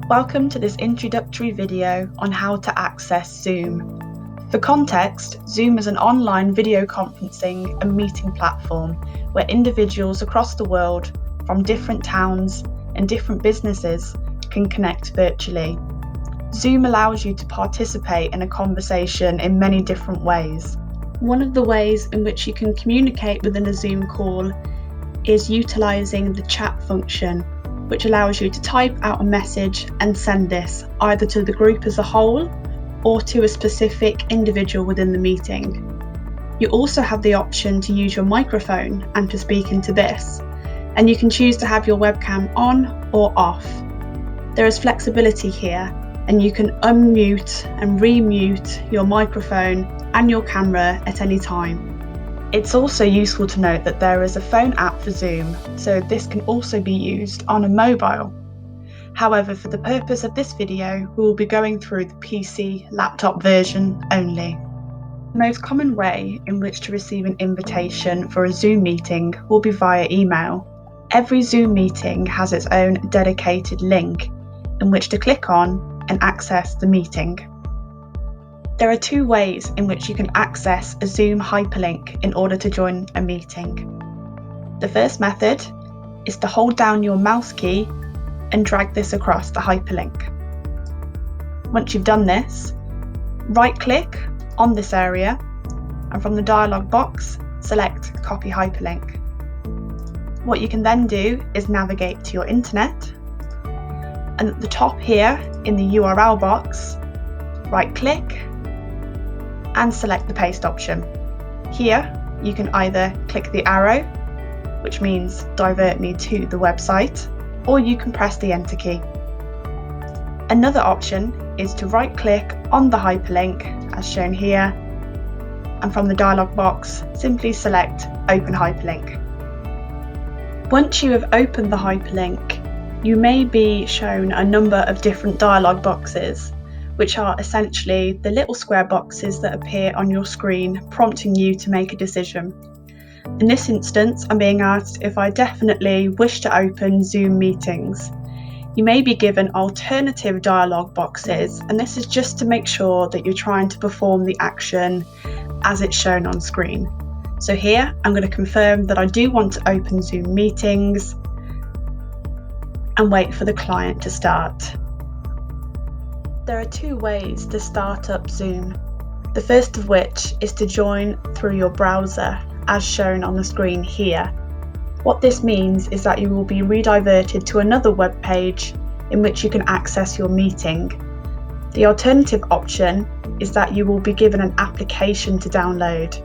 Welcome to this introductory video on how to access Zoom. For context, Zoom is an online video conferencing and meeting platform where individuals across the world from different towns and different businesses can connect virtually. Zoom allows you to participate in a conversation in many different ways. One of the ways in which you can communicate within a Zoom call is utilising the chat function, which allows you to type out a message and send this either to the group as a whole or to a specific individual within the meeting. You also have the option to use your microphone and to speak into this, and you can choose to have your webcam on or off. There is flexibility here, and you can unmute and remute your microphone and your camera at any time. It's also useful to note that there is a phone app for Zoom, so this can also be used on a mobile. However, for the purpose of this video, we will be going through the PC laptop version only. The most common way in which to receive an invitation for a Zoom meeting will be via email. Every Zoom meeting has its own dedicated link in which to click on and access the meeting. There are two ways in which you can access a Zoom hyperlink in order to join a meeting. The first method is to hold down your mouse key and drag this across the hyperlink. Once you've done this, right-click on this area and from the dialog box, select Copy Hyperlink. What you can then do is navigate to your internet, and at the top here in the URL box, right-click and select the paste option. Here, you can either click the arrow, which means divert me to the website, or you can press the enter key. Another option is to right-click on the hyperlink, as shown here, and from the dialog box, simply select Open Hyperlink. Once you have opened the hyperlink, you may be shown a number of different dialog boxes, which are essentially the little square boxes that appear on your screen, prompting you to make a decision. In this instance, I'm being asked if I definitely wish to open Zoom meetings. You may be given alternative dialog boxes, and this is just to make sure that you're trying to perform the action as it's shown on screen. So here, I'm going to confirm that I do want to open Zoom meetings and wait for the client to start. There are two ways to start up Zoom. The first of which is to join through your browser, as shown on the screen here. What this means is that you will be rediverted to another web page in which you can access your meeting. The alternative option is that you will be given an application to download,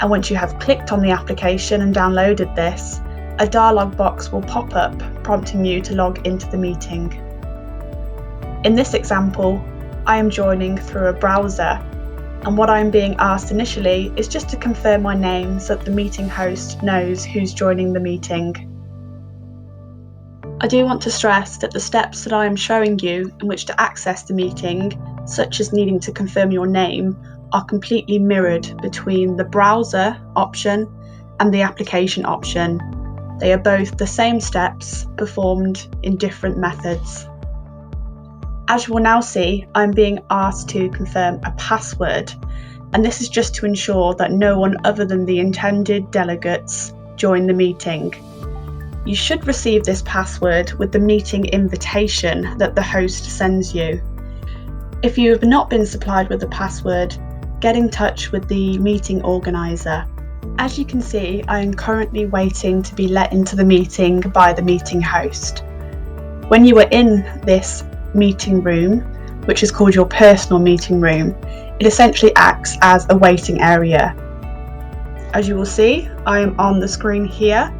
and once you have clicked on the application and downloaded this, a dialog box will pop up prompting you to log into the meeting. In this example, I am joining through a browser, and what I am being asked initially is just to confirm my name so that the meeting host knows who's joining the meeting. I do want to stress that the steps that I am showing you in which to access the meeting, such as needing to confirm your name, are completely mirrored between the browser option and the application option. They are both the same steps performed in different methods. As you will now see, I'm being asked to confirm a password, and this is just to ensure that no one other than the intended delegates join the meeting. You should receive this password with the meeting invitation that the host sends you. If you have not been supplied with a password, get in touch with the meeting organiser. As you can see, I am currently waiting to be let into the meeting by the meeting host. When you are in this meeting room, which is called your personal meeting room, it essentially acts as a waiting area. As you will see, I am on the screen here,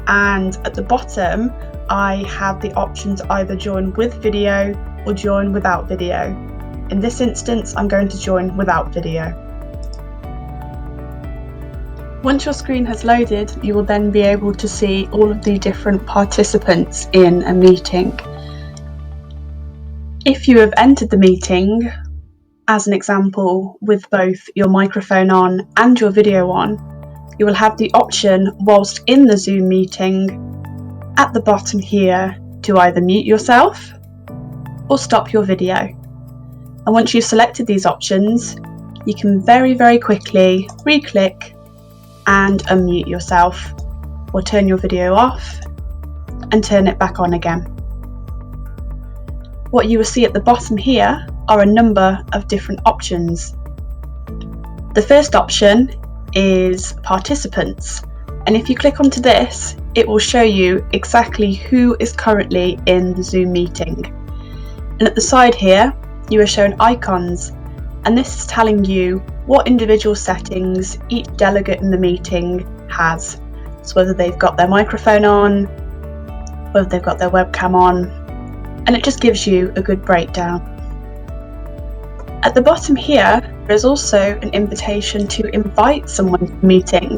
and at the bottom I have the option to either join with video or join without video. In this instance, I'm going to join without video. Once your screen has loaded, you will then be able to see all of the different participants in a meeting. If you have entered the meeting, as an example, with both your microphone on and your video on, you will have the option whilst in the Zoom meeting at the bottom here to either mute yourself or stop your video. And once you've selected these options, you can very quickly re-click and unmute yourself, or turn your video off and turn it back on again. What you will see at the bottom here are a number of different options. The first option is participants, and if you click onto this, it will show you exactly who is currently in the Zoom meeting. And at the side here, you are shown icons, and this is telling you what individual settings each delegate in the meeting has. So whether they've got their microphone on, whether they've got their webcam on, and it just gives you a good breakdown. At the bottom here, there is also an invitation to invite someone to the meeting.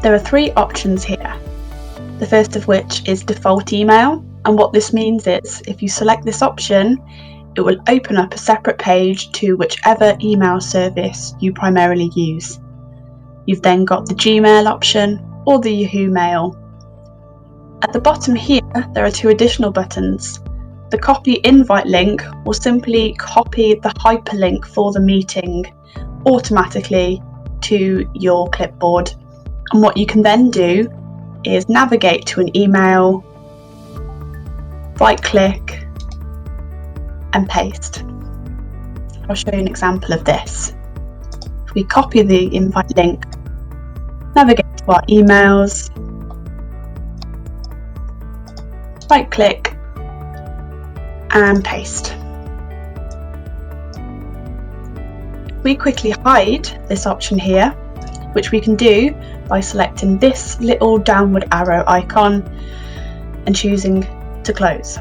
There are 3 options here. The first of which is default email, and what this means is if you select this option, it will open up a separate page to whichever email service you primarily use. You've then got the Gmail option or the Yahoo Mail. At the bottom here, there are 2 additional buttons. The copy invite link will simply copy the hyperlink for the meeting automatically to your clipboard. And what you can then do is navigate to an email, right-click, and paste. I'll show you an example of this. If we copy the invite link, navigate to our emails, right click and paste. We quickly hide this option here, which we can do by selecting this little downward arrow icon and choosing to close.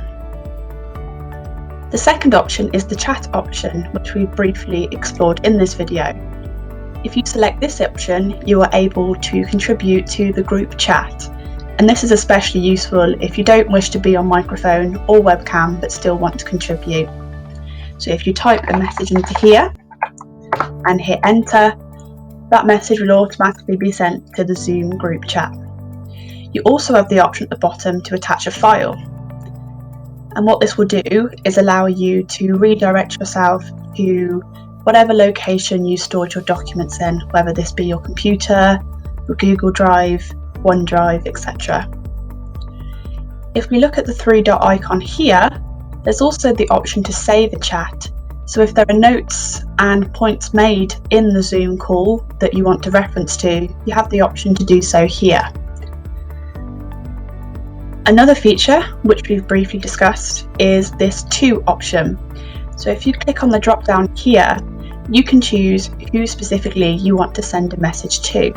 The second option is the chat option, which we briefly explored in this video. If you select this option, you are able to contribute to the group chat, and this is especially useful if you don't wish to be on microphone or webcam but still want to contribute. So if you type a message into here and hit enter, that message will automatically be sent to the Zoom group chat. You also have the option at the bottom to attach a file. And what this will do is allow you to redirect yourself to whatever location you stored your documents in, whether this be your computer, your Google Drive, OneDrive, etc. If we look at the 3-dot icon here, there's also the option to save a chat. So if there are notes and points made in the Zoom call that you want to reference to, you have the option to do so here. Another feature, which we've briefly discussed, is this To option. So if you click on the drop down here, you can choose who specifically you want to send a message to.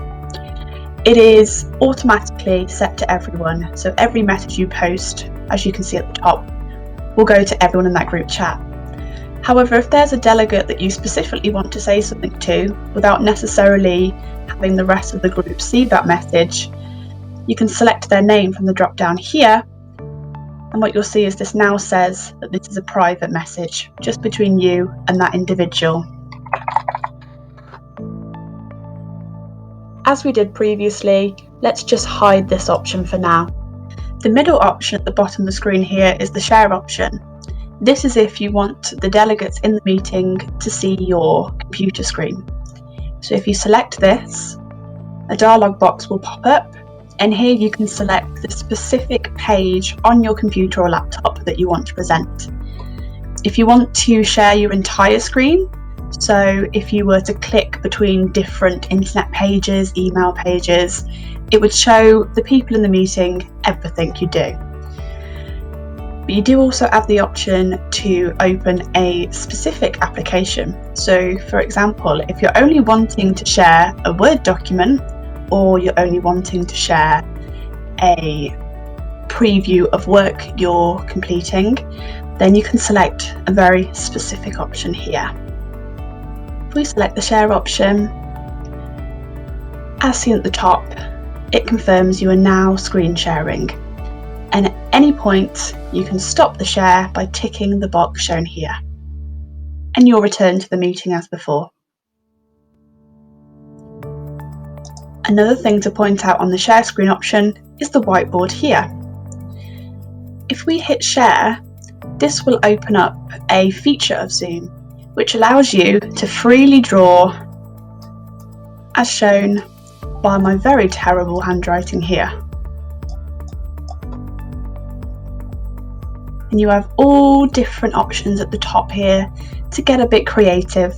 It is automatically set to everyone, so every message you post, as you can see at the top, will go to everyone in that group chat. However, if there's a delegate that you specifically want to say something to without necessarily having the rest of the group see that message, you can select their name from the drop down here, and what you'll see is this now says that this is a private message just between you and that individual. As we did previously, let's just hide this option for now. The middle option at the bottom of the screen here is the share option. This is if you want the delegates in the meeting to see your computer screen. So if you select this, a dialog box will pop up, and here you can select the specific page on your computer or laptop that you want to present. If you want to share your entire screen, so if you were to click between different internet pages, email pages, it would show the people in the meeting everything you do. But you do also have the option to open a specific application. So for example, if you're only wanting to share a Word document, or you're only wanting to share a preview of work you're completing, then you can select a very specific option here. If we select the share option, as seen at the top, it confirms you are now screen sharing. And at any point, you can stop the share by ticking the box shown here. And you'll return to the meeting as before. Another thing to point out on the share screen option is the whiteboard here. If we hit share, this will open up a feature of Zoom which allows you to freely draw, as shown by my very terrible handwriting here. And you have all different options at the top here to get a bit creative.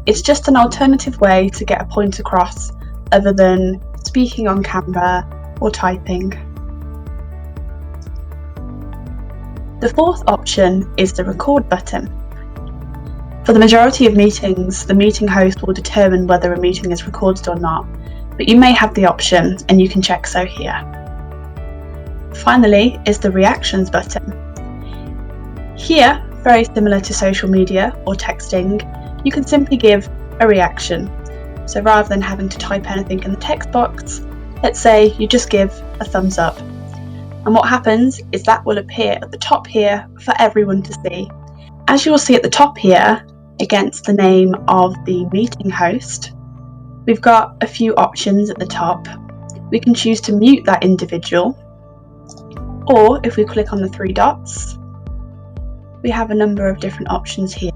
It's just an alternative way to get a point across other than speaking on camera or typing. The fourth option is the record button. For the majority of meetings, the meeting host will determine whether a meeting is recorded or not, but you may have the option and you can check so here. Finally is the reactions button. Here, very similar to social media or texting, you can simply give a reaction. So rather than having to type anything in the text box, let's say you just give a thumbs up. And what happens is that will appear at the top here for everyone to see. As you will see at the top here, against the name of the meeting host, we've got a few options at the top. We can choose to mute that individual, or if we click on the three dots, we have a number of different options here.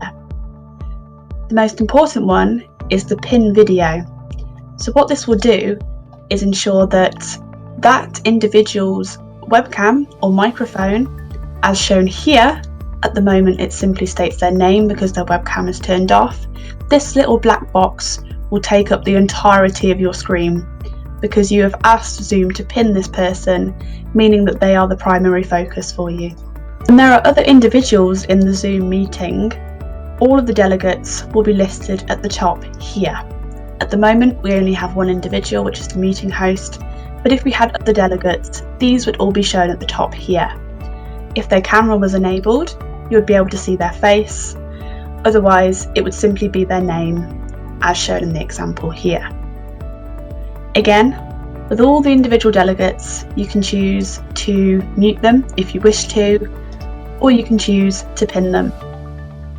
The most important one is the pin video. So what this will do is ensure that that individual's webcam or microphone, as shown here, at the moment it simply states their name because their webcam is turned off. This little black box will take up the entirety of your screen because you have asked Zoom to pin this person, meaning that they are the primary focus for you. And there are other individuals in the Zoom meeting. All of the delegates will be listed at the top here. At the moment, we only have one individual, which is the meeting host, but if we had other delegates, these would all be shown at the top here. If their camera was enabled, you would be able to see their face. Otherwise, it would simply be their name, as shown in the example here. Again, with all the individual delegates, you can choose to mute them if you wish to, or you can choose to pin them.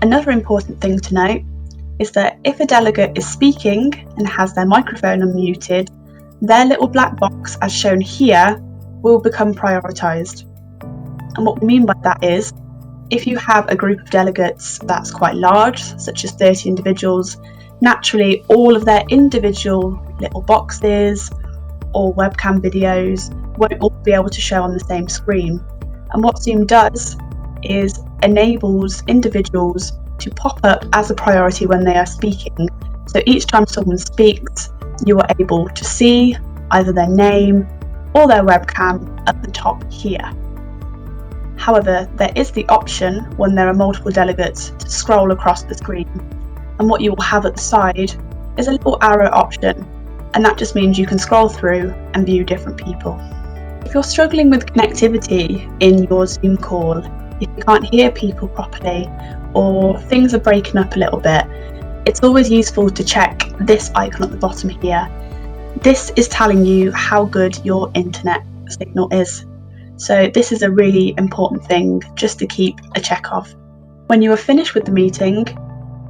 Another important thing to note is that if a delegate is speaking and has their microphone unmuted, their little black box, as shown here, will become prioritised. And what we mean by that is, if you have a group of delegates that's quite large, such as 30 individuals, naturally all of their individual little boxes or webcam videos won't all be able to show on the same screen. And what Zoom does is enables individuals to pop up as a priority when they are speaking. So each time someone speaks, you are able to see either their name or their webcam at the top here. However, there is the option when there are multiple delegates to scroll across the screen, and what you will have at the side is a little arrow option, and that just means you can scroll through and view different people. If you're struggling with connectivity in your Zoom call, if you can't hear people properly or things are breaking up a little bit, it's always useful to check this icon at the bottom here. This is telling you how good your internet signal is. So this is a really important thing just to keep a check of. When you are finished with the meeting,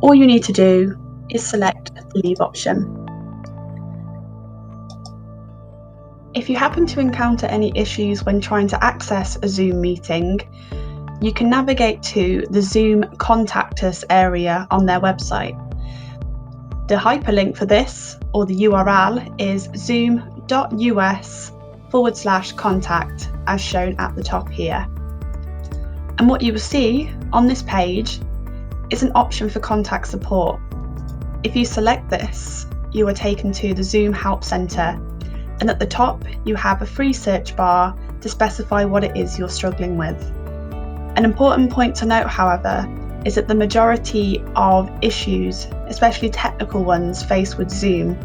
all you need to do is select the leave option. If you happen to encounter any issues when trying to access a Zoom meeting, you can navigate to the Zoom Contact Us area on their website. The hyperlink for this, or the URL, is zoom.us/contact, as shown at the top here. And what you will see on this page is an option for contact support. If you select this, you are taken to the Zoom Help Centre, and at the top you have a free search bar to specify what it is you're struggling with. An important point to note, however, is that the majority of issues, especially technical ones faced with Zoom,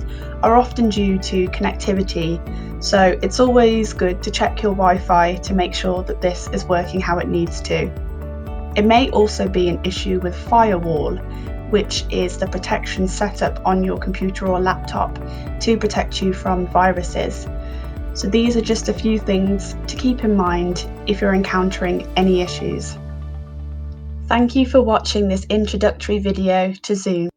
are often due to connectivity, so it's always good to check your Wi-Fi to make sure that this is working how it needs to. It may also be an issue with Firewall, which is the protection set up on your computer or laptop to protect you from viruses. So these are just a few things to keep in mind if you're encountering any issues. Thank you for watching this introductory video to Zoom.